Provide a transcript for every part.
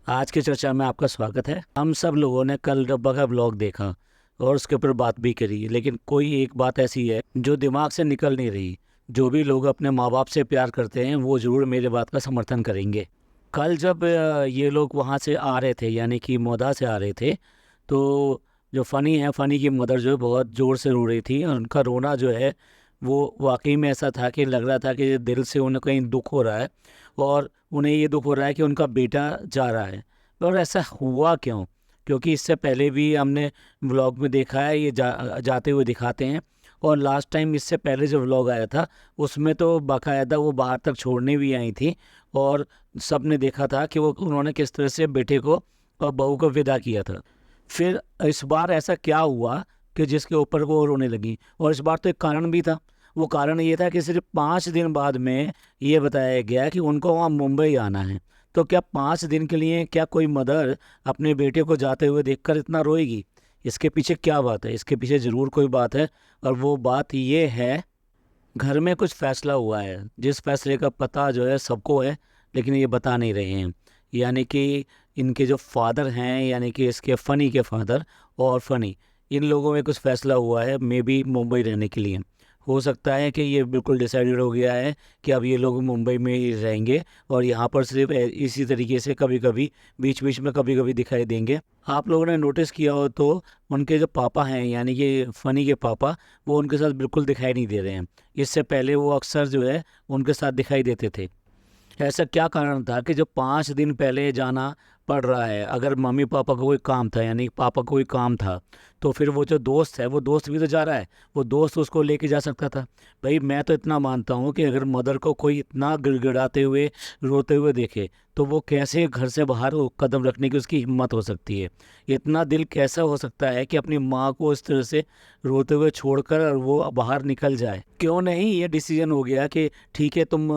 आज की चर्चा में आपका स्वागत है। हम सब लोगों ने कल रब्बा का ब्लॉग देखा और उसके ऊपर बात भी करी, लेकिन कोई एक बात ऐसी है जो दिमाग से निकल नहीं रही। जो भी लोग अपने माँ बाप से प्यार करते हैं वो ज़रूर मेरे बात का समर्थन करेंगे। कल जब ये लोग वहाँ से आ रहे थे, यानी कि मोदा से आ रहे थे, तो जो फ़नी है, फ़नी की मदर जो है बहुत ज़ोर से रो रही थी और उनका रोना जो है वो वाकई में ऐसा था कि लग रहा था कि दिल से उन्हें कहीं दुख हो रहा है और उन्हें ये दुख हो रहा है कि उनका बेटा जा रहा है। और ऐसा हुआ क्यों? क्योंकि इससे पहले भी हमने व्लॉग में देखा है, ये जाते हुए दिखाते हैं। और लास्ट टाइम इससे पहले जो व्लॉग आया था उसमें तो बाकायदा वो बाहर तक छोड़ने भी आई थी और सब ने देखा था कि वो उन्होंने किस तरह से बेटे को और बहू को विदा किया था। फिर इस बार ऐसा क्या हुआ कि जिसके ऊपर वो रोने लगी? और इस बार तो एक कारण भी था। वो कारण ये था कि सिर्फ 5 दिन बाद में ये बताया गया कि उनको वहाँ मुंबई आना है। तो क्या 5 दिन के लिए क्या कोई मदर अपने बेटे को जाते हुए देखकर इतना रोएगी? इसके पीछे क्या बात है? इसके पीछे ज़रूर कोई बात है। और वो बात ये है, घर में कुछ फैसला हुआ है जिस फैसले का पता जो है सबको है, लेकिन ये बता नहीं रहे हैं। यानी कि इनके जो फादर हैं, यानी कि इसके फ़नी के फादर और फ़नी, इन लोगों में कुछ फैसला हुआ है मे बी मुंबई रहने के लिए। हो सकता है कि ये बिल्कुल डिसाइडेड हो गया है कि अब ये लोग मुंबई में ही रहेंगे और यहाँ पर सिर्फ इसी तरीके से कभी कभी बीच बीच में कभी कभी दिखाई देंगे। आप लोगों ने नोटिस किया हो तो उनके जो पापा हैं, यानी कि फ़नी के पापा, वो उनके साथ बिल्कुल दिखाई नहीं दे रहे हैं। इससे पहले वो अक्सर जो है उनके साथ दिखाई देते थे। ऐसा क्या कारण था कि जो 5 दिन पहले जाना पड़ रहा है? अगर मम्मी पापा का कोई काम था, यानी पापा का कोई काम था, तो फिर वो जो दोस्त है वो दोस्त भी तो जा रहा है, वो दोस्त उसको लेके जा सकता था। भाई मैं तो इतना मानता हूँ कि अगर मदर को कोई इतना गिड़गिड़ाते हुए रोते हुए देखे तो वो कैसे घर से बाहर वो कदम रखने की उसकी हिम्मत हो सकती है? इतना दिल कैसा हो सकता है कि अपनी माँ को इस तरह से रोते हुए छोड़कर और वो बाहर निकल जाए? क्यों नहीं ये डिसीजन हो गया कि ठीक है तुम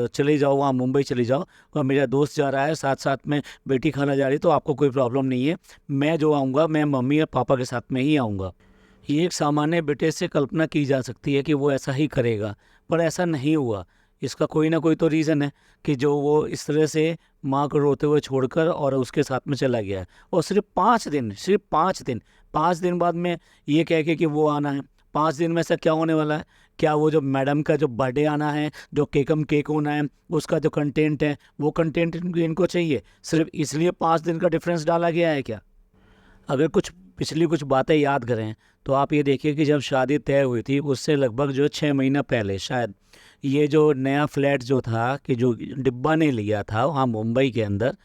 चले जाओ, वहाँ मुंबई चले जाओ और मेरा दोस्त जा रहा है, साथ साथ में बेटी खाना जा रही है, तो आपको कोई प्रॉब्लम नहीं है। मैं जो आऊँगा मैं मम्मी और पापा के साथ में ही आऊँगा। ये एक सामान्य बेटे से कल्पना की जा सकती है कि वो ऐसा ही करेगा, पर ऐसा नहीं हुआ। इसका कोई ना कोई तो रीज़न है कि जो वो इस तरह से माँ को रोते हुए छोड़कर और उसके साथ में चला गया है। और सिर्फ 5 दिन, सिर्फ 5 दिन, 5 दिन बाद में ये कह के कि वो आना है। 5 दिन में ऐसा क्या होने वाला है? क्या वो जो मैडम का जो बर्थडे आना है, जो केकम केक होना है, उसका जो कंटेंट है वो कंटेंट इनको चाहिए? सिर्फ इसलिए 5 दिन का डिफरेंस डाला गया है क्या? अगर कुछ पिछली कुछ बातें याद करें तो आप ये देखिए कि जब शादी तय हुई थी उससे लगभग जो 6 महीना पहले शायद ये जो नया फ्लैट जो था कि जो डिब्बा ने लिया था वहाँ मुंबई के अंदर,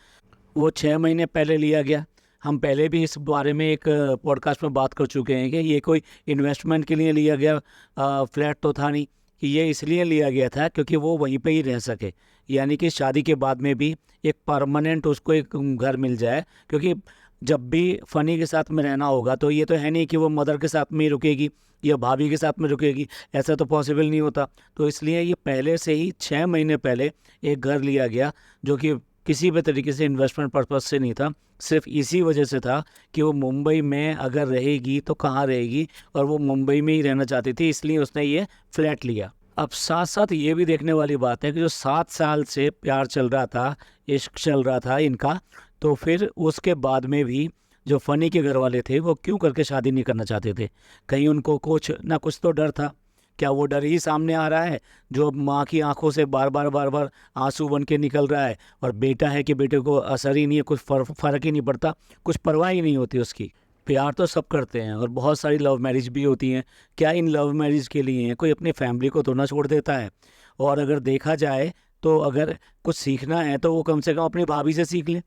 वो 6 महीने पहले लिया गया। हम पहले भी इस बारे में एक पॉडकास्ट में बात कर चुके हैं कि ये कोई इन्वेस्टमेंट के लिए लिया गया फ्लैट तो था नहीं, कि ये इसलिए लिया गया था क्योंकि वो वहीं पे ही रह सके, यानी कि शादी के बाद में भी एक परमानेंट उसको एक घर मिल जाए। क्योंकि जब भी फ़नी के साथ में रहना होगा तो ये तो है नहीं कि वो मदर के साथ में ही रुकेगी या भाभी के साथ में रुकेगी, ऐसा तो पॉसिबल नहीं होता। तो इसलिए ये पहले से ही 6 महीने पहले एक घर लिया गया जो कि किसी भी तरीके से इन्वेस्टमेंट पर्पज से नहीं था, सिर्फ इसी वजह से था कि वो मुंबई में अगर रहेगी तो कहाँ रहेगी, और वो मुंबई में ही रहना चाहती थी, इसलिए उसने ये फ्लैट लिया। अब साथ साथ ये भी देखने वाली बात है कि जो 7 साल से प्यार चल रहा था, इश्क चल रहा था इनका, तो फिर उसके बाद में भी जो फ़नी के घर वाले थे वो क्यों करके शादी नहीं करना चाहते थे? कहीं उनको कुछ ना कुछ तो डर था। क्या वो डर ही सामने आ रहा है जो माँ की आंखों से बार बार आंसू बन के निकल रहा है? और बेटा है कि बेटे को असर ही नहीं है, कुछ फ़र्क ही नहीं पड़ता, कुछ परवाह ही नहीं होती उसकी। प्यार तो सब करते हैं और बहुत सारी लव मैरिज भी होती हैं। क्या इन लव मैरिज के लिए कोई अपनी फैमिली को तो ना छोड़ देता है? और अगर देखा जाए तो अगर कुछ सीखना है तो वो कम से कम अपनी भाभी से सीख ले।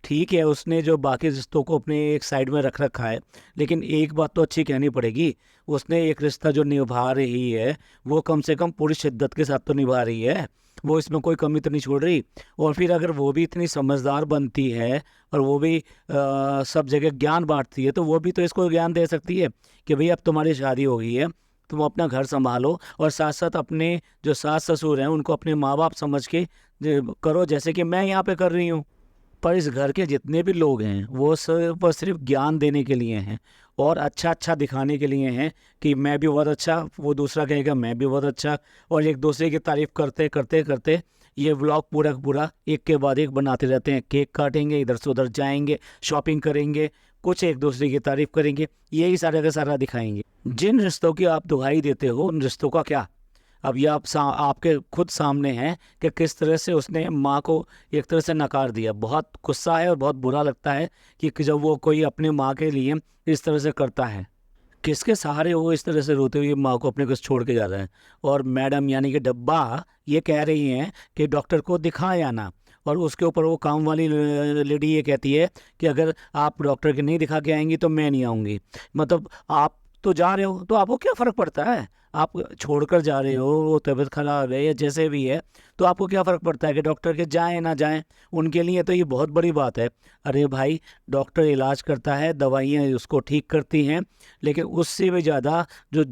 ठीक है, उसने जो बाकी रिश्तों को अपने एक साइड में रख रखा है, लेकिन एक बात तो अच्छी कहनी पड़ेगी, उसने एक रिश्ता जो निभा रही है वो कम से कम पूरी शिद्दत के साथ तो निभा रही है। वो इसमें कोई कमी तो नहीं छोड़ रही। और फिर अगर वो भी इतनी समझदार बनती है और वो भी सब जगह ज्ञान बांटती है, तो वो भी तो इसको ज्ञान दे सकती है कि भाई अब तुम्हारी शादी हो गई है, तुम अपना घर संभालो और साथ साथ अपने जो सास ससुर हैं उनको अपने माँ बाप समझ के करो, जैसे कि मैं यहाँ पे कर रही हूँ। पर इस घर के जितने भी लोग हैं वो सिर्फ और सिर्फ ज्ञान देने के लिए हैं और अच्छा अच्छा दिखाने के लिए हैं कि मैं भी बहुत अच्छा, वो दूसरा कहेगा मैं भी बहुत अच्छा, और एक दूसरे की तारीफ करते करते करते ये व्लॉग पूरा का पूरा एक के बाद एक बनाते रहते हैं। केक काटेंगे, इधर से उधर जाएंगे, शॉपिंग करेंगे, कुछ एक दूसरे की तारीफ करेंगे, यही सारा का सारा दिखाएंगे। जिन रिश्तों की आप दुहाई देते हो उन रिश्तों का क्या? अब ये आपके खुद सामने हैं कि किस तरह से उसने माँ को एक तरह से नकार दिया। बहुत गुस्सा है और बहुत बुरा लगता है कि जब वो कोई अपनी माँ के लिए इस तरह से करता है। किसके सहारे वो इस तरह से रोते हुए माँ को अपने को छोड़ के जा रहा है। और मैडम यानी कि डब्बा ये कह रही हैं कि डॉक्टर को दिखाएं आना, और उसके ऊपर वो काम वाली लेडी ये कहती है कि अगर आप डॉक्टर के नहीं दिखा के आएंगी तो मैं नहीं आऊँगी। मतलब आप तो जा रहे हो तो आपको क्या फ़र्क पड़ता है? आप छोड़कर जा रहे हो, वो तबीयत खराब है या जैसे भी है, तो आपको क्या फ़र्क पड़ता है कि डॉक्टर के जाएं ना जाएं? उनके लिए तो ये बहुत बड़ी बात है। अरे भाई, डॉक्टर इलाज करता है, दवाइयाँ उसको ठीक करती हैं, लेकिन उससे भी ज़्यादा जो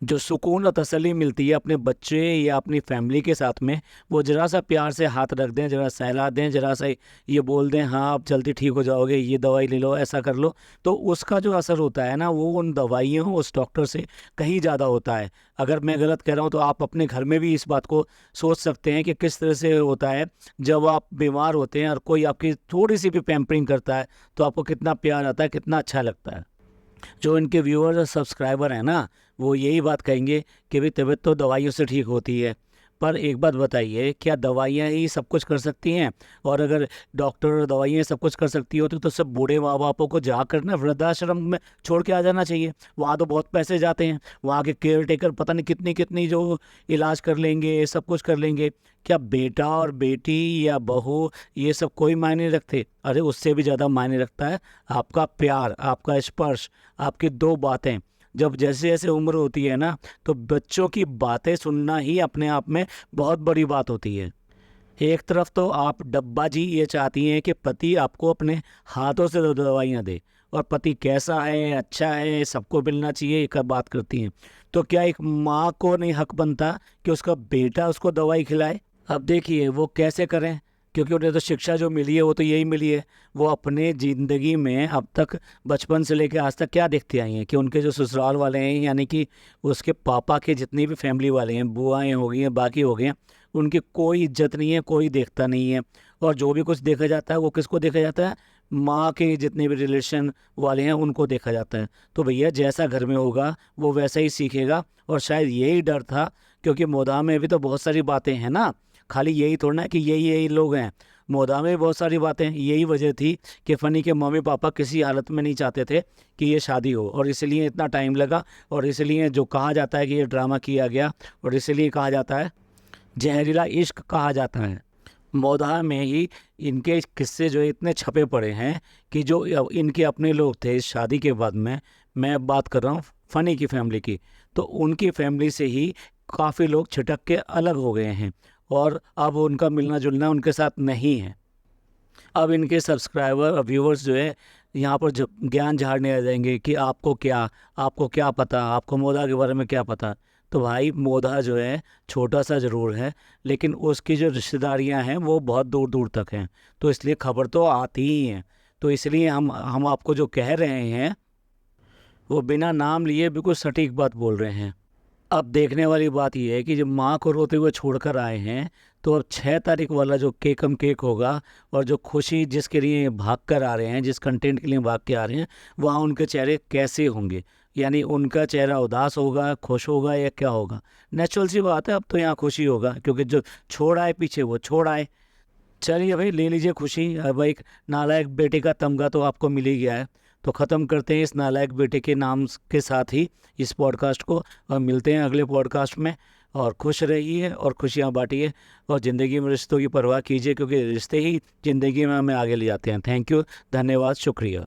जो सुकून और तसल्ली मिलती है अपने बच्चे या अपनी फैमिली के साथ में, वो ज़रा सा प्यार से हाथ रख दें, ज़रा सहला दें, ज़रा सा ये बोल दें हाँ आप जल्दी ठीक हो जाओगे, ये दवाई ले लो, ऐसा कर लो, तो उसका जो असर होता है ना वो उन दवाइयों उस डॉक्टर से कहीं ज़्यादा होता है। अगर मैं गलत कह रहा हूँ तो आप अपने घर में भी इस बात को सोच सकते हैं कि किस तरह से होता है जब आप बीमार होते हैं और कोई आपकी थोड़ी सी भी पैम्परिंग करता है तो आपको कितना प्यार आता है, कितना अच्छा लगता है। जो इनके व्यूअर्स और सब्सक्राइबर हैं ना, वो यही बात कहेंगे कि भाई तबीयत तो दवाइयों से ठीक होती है। पर एक बात बताइए, क्या दवाइयाँ ही सब कुछ कर सकती हैं? और अगर डॉक्टर और दवाइयाँ सब कुछ कर सकती हो तो सब बूढ़े माँ बापों को जाकर ना वृद्धाश्रम में छोड़ के आ जाना चाहिए। वहाँ तो बहुत पैसे जाते हैं, वहाँ के केयर टेकर पता नहीं कितनी कितनी जो इलाज कर लेंगे, सब कुछ कर लेंगे। क्या बेटा और बेटी या बहू ये सब कोई मायने रखते? अरे उससे भी ज़्यादा मायने रखता है आपका प्यार, आपका स्पर्श, आपकी दो बातें। जब जैसे जैसे उम्र होती है ना, तो बच्चों की बातें सुनना ही अपने आप में बहुत बड़ी बात होती है। एक तरफ तो आप डब्बा जी ये चाहती हैं कि पति आपको अपने हाथों से दवाइयाँ दे, और पति कैसा है, अच्छा है, सबको मिलना चाहिए, एक बात करती हैं। तो क्या एक माँ को नहीं हक बनता कि उसका बेटा उसको दवाई खिलाए? अब देखिए वो कैसे करें, क्योंकि उन्हें तो शिक्षा जो मिली है वो तो यही मिली है। वो अपने ज़िंदगी में अब तक बचपन से लेकर आज तक क्या देखते आई हैं कि उनके जो ससुराल वाले हैं, यानी कि उसके पापा के जितनी भी फैमिली वाले हैं, बुआएं हो गई हैं, बाकी हो गए हैं, उनकी कोई इज्जत नहीं है, कोई देखता नहीं है। और जो भी कुछ देखा जाता है वो किसको देखा जाता है? माँ के जितने भी रिलेशन वाले हैं उनको देखा जाता है। तो भैया जैसा घर में होगा वो वैसा ही सीखेगा। और शायद यही डर था, क्योंकि मोदा में भी तो बहुत सारी बातें हैं ना, खाली यही थोड़ा ना कि यही यही लोग हैं। मोदा में बहुत सारी बातें, यही वजह थी कि फ़नी के मम्मी पापा किसी हालत में नहीं चाहते थे कि ये शादी हो, और इसलिए इतना टाइम लगा, और इसलिए जो कहा जाता है कि ये ड्रामा किया गया, और इसलिए कहा जाता है जहरीला इश्क कहा जाता है। मोदा में ही इनके किस्से जो इतने छपे पड़े हैं कि जो इनके अपने लोग थे इस शादी के बाद में, मैं बात कर रहा हूँ फ़नी की फैमिली की, तो उनकी फैमिली से ही काफ़ी लोग छिटक के अलग हो गए हैं, और अब उनका मिलना जुलना उनके साथ नहीं है। अब इनके सब्सक्राइबर और व्यूवर्स जो है यहाँ पर जो ज्ञान झाड़ने आ जाएंगे कि आपको क्या पता, आपको मोदा के बारे में क्या पता। तो भाई मोदा जो है छोटा सा ज़रूर है, लेकिन उसकी जो रिश्तेदारियाँ हैं वो बहुत दूर दूर तक हैं, तो इसलिए खबर तो आती ही हैं। तो इसलिए हम आपको जो कह रहे हैं वो बिना नाम लिए बिल्कुल सटीक बात बोल रहे हैं। अब देखने वाली बात यह है कि जब माँ को रोते हुए छोड़कर आए हैं, तो अब 6 तारीख वाला जो केकम केक होगा, और जो खुशी जिसके लिए भाग कर आ रहे हैं, जिस कंटेंट के लिए भाग के आ रहे हैं, वहाँ उनके चेहरे कैसे होंगे? यानी उनका चेहरा उदास होगा, खुश होगा, या क्या होगा? नेचुरल सी बात है, अब तो यहाँ खुशी होगा, क्योंकि जो छोड़ आए पीछे वो छोड़ आए। चलिए भाई, ले लीजिए खुशी। अब एक नालायक बेटे का तमगा तो आपको मिल ही गया है। तो ख़त्म करते हैं इस नालायक बेटे के नाम के साथ ही इस पॉडकास्ट को, और मिलते हैं अगले पॉडकास्ट में। और खुश रहिए और खुशियाँ बांटिए, और ज़िंदगी में रिश्तों की परवाह कीजिए, क्योंकि रिश्ते ही ज़िंदगी में हमें आगे ले जाते हैं। थैंक यू, धन्यवाद, शुक्रिया।